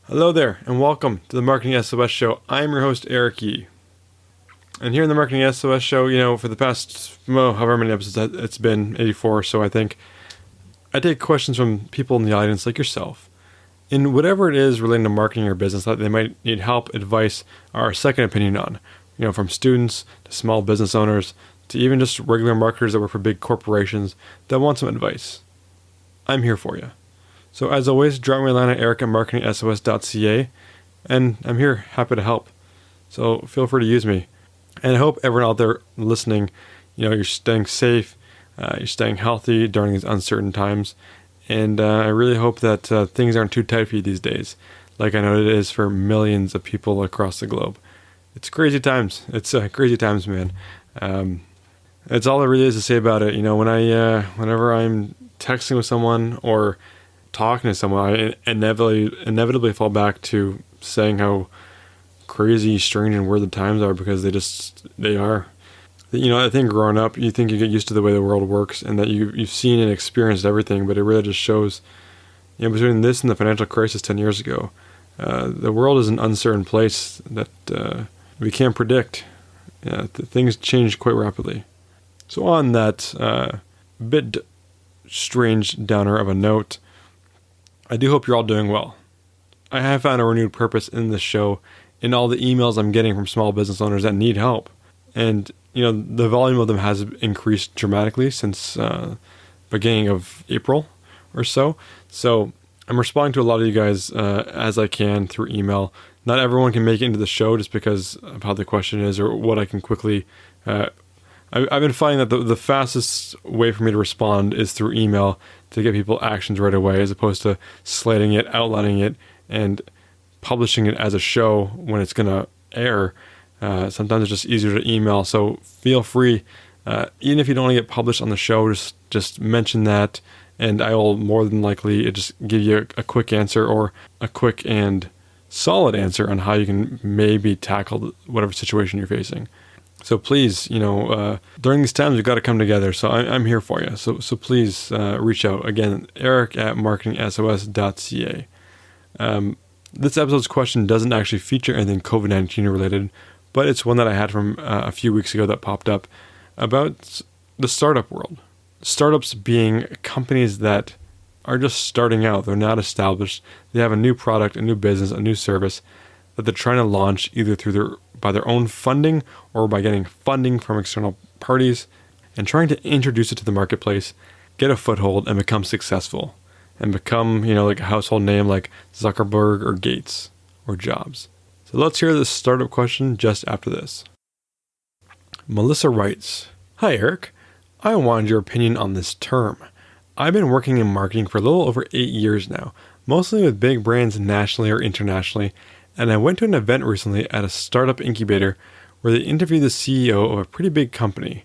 Hello there, and welcome to the Marketing SOS Show. I'm your host, Eric Yee. And here in the Marketing SOS Show, for the past, however many episodes it's been, 84 or so, I think, I take questions from people in the audience like yourself. In whatever it is relating to marketing or business that they might need help, advice, or a second opinion on. From students to small business owners to even just regular marketers that work for big corporations that want some advice. I'm here for you. So as always, drop me a line at eric@marketingsos.ca, and I'm here, happy to help. So feel free to use me. And I hope everyone out there listening, you're staying safe, you're staying healthy during these uncertain times. And I really hope that things aren't too tight for you these days, like I know it is for millions of people across the globe. It's crazy times. It's crazy times, man. It's all there really is to say about it. Whenever I'm texting with someone or talking to someone, I inevitably fall back to saying how crazy, strange, and weird the times are, because they are. I think growing up, you think you get used to the way the world works and that you've seen and experienced everything, but it really just shows, between this and the financial crisis 10 years ago, the world is an uncertain place that we can't predict. Things change quite rapidly. So on that bit strange downer of a note, I do hope you're all doing well. I have found a renewed purpose in this show in all the emails I'm getting from small business owners that need help. And, the volume of them has increased dramatically since beginning of April or so. So I'm responding to a lot of you guys as I can through email. Not everyone can make it into the show just because of how the question is or what I can quickly... I've been finding that the fastest way for me to respond is through email to get people actions right away, as opposed to slating it, outlining it, and publishing it as a show when it's going to air. Sometimes it's just easier to email. So feel free, even if you don't want to get published on the show, just mention that, and I will more than likely just give you a quick answer, or a quick and solid answer on how you can maybe tackle whatever situation you're facing. So please, during these times, we've got to come together. So I'm here for you. So please reach out. Again, eric@marketingsos.ca. This episode's question doesn't actually feature anything COVID-19 related, but it's one that I had from a few weeks ago that popped up about the startup world. Startups being companies that are just starting out. They're not established. They have a new product, a new business, a new service that they're trying to launch either by their own funding or by getting funding from external parties, and trying to introduce it to the marketplace, get a foothold, and become successful, and become, like a household name like Zuckerberg or Gates or Jobs. So let's hear the startup question just after this. Melissa writes, "Hi Eric, I wanted your opinion on this term. I've been working in marketing for a little over 8 years now, mostly with big brands nationally or internationally, and I went to an event recently at a startup incubator where they interviewed the CEO of a pretty big company.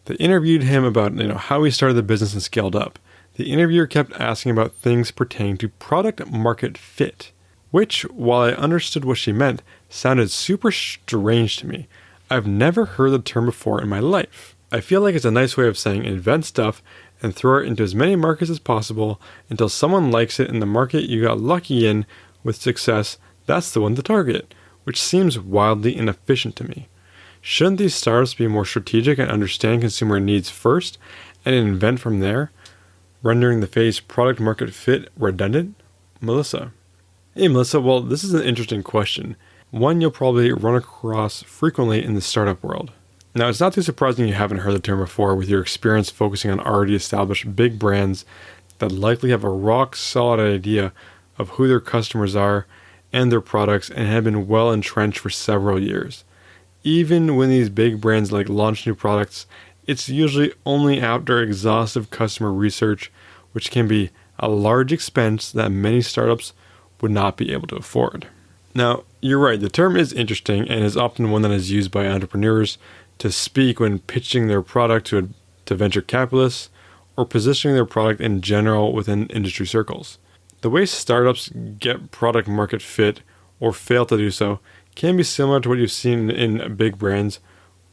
They interviewed him about how he started the business and scaled up. The interviewer kept asking about things pertaining to product market fit, which, while I understood what she meant, sounded super strange to me. I've never heard the term before in my life. I feel like it's a nice way of saying invent stuff and throw it into as many markets as possible until someone likes it in the market you got lucky in with success. That's the one to target, which seems wildly inefficient to me. Shouldn't these startups be more strategic and understand consumer needs first and invent from there, rendering the phase product market fit redundant?" Melissa. Hey Melissa, well, this is an interesting question. One you'll probably run across frequently in the startup world. Now, it's not too surprising you haven't heard the term before, with your experience focusing on already established big brands that likely have a rock solid idea of who their customers are and their products, and have been well entrenched for several years. Even when these big brands launch new products, it's usually only after exhaustive customer research, which can be a large expense that many startups would not be able to afford. Now, you're right, the term is interesting and is often one that is used by entrepreneurs to speak when pitching their product to venture capitalists or positioning their product in general within industry circles. The way startups get product market fit or fail to do so can be similar to what you've seen in big brands,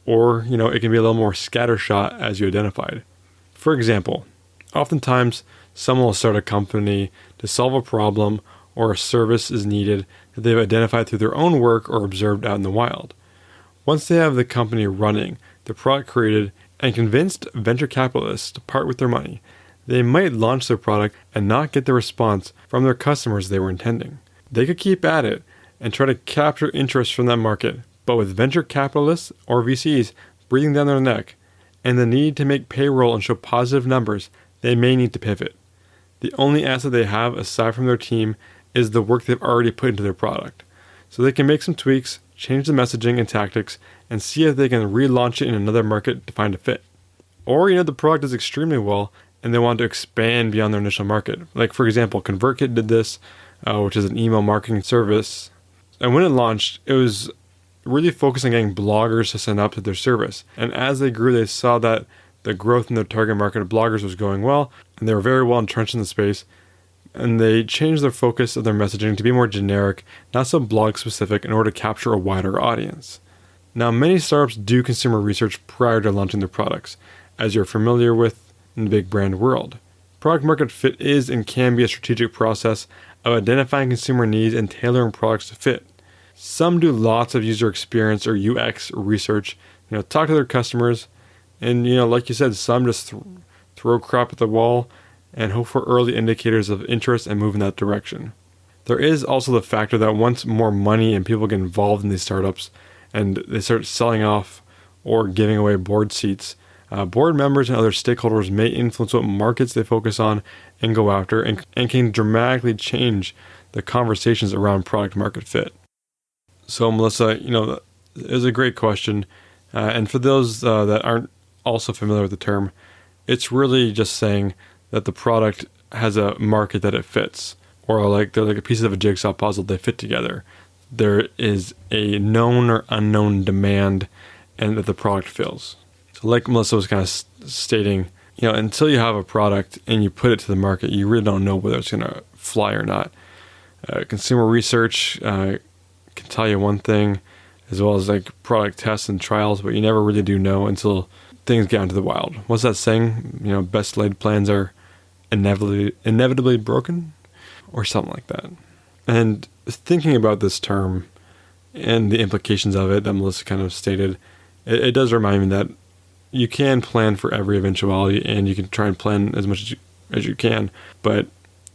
or it can be a little more scattershot, as you identified. For example, oftentimes someone will start a company to solve a problem or a service is needed that they've identified through their own work or observed out in the wild. Once they have the company running, the product created, and convinced venture capitalists to part with their money, they might launch their product and not get the response from their customers they were intending. They could keep at it and try to capture interest from that market, but with venture capitalists or VCs breathing down their neck and the need to make payroll and show positive numbers, they may need to pivot. The only asset they have aside from their team is the work they've already put into their product. So they can make some tweaks, change the messaging and tactics, and see if they can relaunch it in another market to find a fit. Or, the product does extremely well and they want to expand beyond their initial market. Like, for example, ConvertKit did this, which is an email marketing service. And when it launched, it was really focused on getting bloggers to sign up to their service. And as they grew, they saw that the growth in their target market of bloggers was going well, and they were very well entrenched in the space. And they changed their focus of their messaging to be more generic, not so blog specific, in order to capture a wider audience. Now, many startups do consumer research prior to launching their products, as you're familiar with in the big brand world. Product market fit is and can be a strategic process of identifying consumer needs and tailoring products to fit. Some do lots of user experience or UX research, talk to their customers, and like you said, some just throw crap at the wall and hope for early indicators of interest and move in that direction. There is also the factor that once more money and people get involved in these startups and they start selling off or giving away board seats, board members and other stakeholders may influence what markets they focus on and go after, and can dramatically change the conversations around product market fit. So, Melissa, it was a great question. And for those that aren't also familiar with the term, it's really just saying that the product has a market that it fits, or they're like a piece of a jigsaw puzzle, they fit together. There is a known or unknown demand, and that the product fills. So like Melissa was kind of stating, until you have a product and you put it to the market, you really don't know whether it's going to fly or not. Consumer research can tell you one thing, as well as product tests and trials, but you never really do know until things get into the wild. What's that saying? Best laid plans are inevitably broken, or something like that. And thinking about this term and the implications of it that Melissa kind of stated, it does remind me that you can plan for every eventuality, and you can try and plan as much as you can, but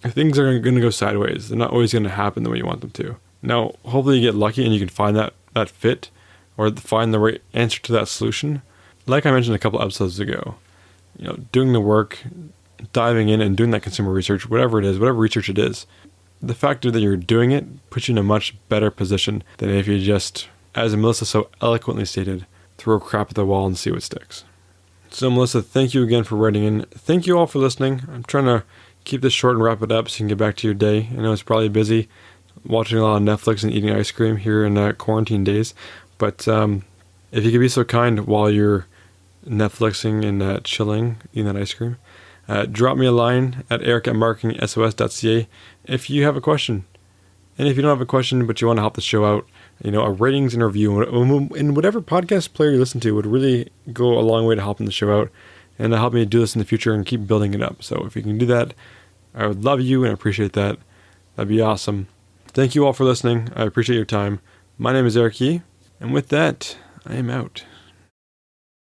things are going to go sideways. They're not always going to happen the way you want them to. Now, hopefully you get lucky and you can find that fit, or find the right answer to that solution. Like I mentioned a couple episodes ago, doing the work, diving in and doing that consumer research, whatever it is, whatever research it is, the factor that you're doing it puts you in a much better position than if you just, as Melissa so eloquently stated, throw crap at the wall and see what sticks. So Melissa, thank you again for writing in. Thank you all for listening. I'm trying to keep this short and wrap it up so you can get back to your day. I know it's probably busy watching a lot of Netflix and eating ice cream here in quarantine days. But if you could be so kind while you're Netflixing and chilling, eating that ice cream, drop me a line at eric@marketingsos.ca if you have a question. And if you don't have a question, but you want to help the show out, a ratings and review in whatever podcast player you listen to would really go a long way to helping the show out and help me do this in the future and keep building it up. So if you can do that, I would love you and appreciate that. That'd be awesome. Thank you all for listening. I appreciate your time. My name is Eric Yee, and with that, I am out.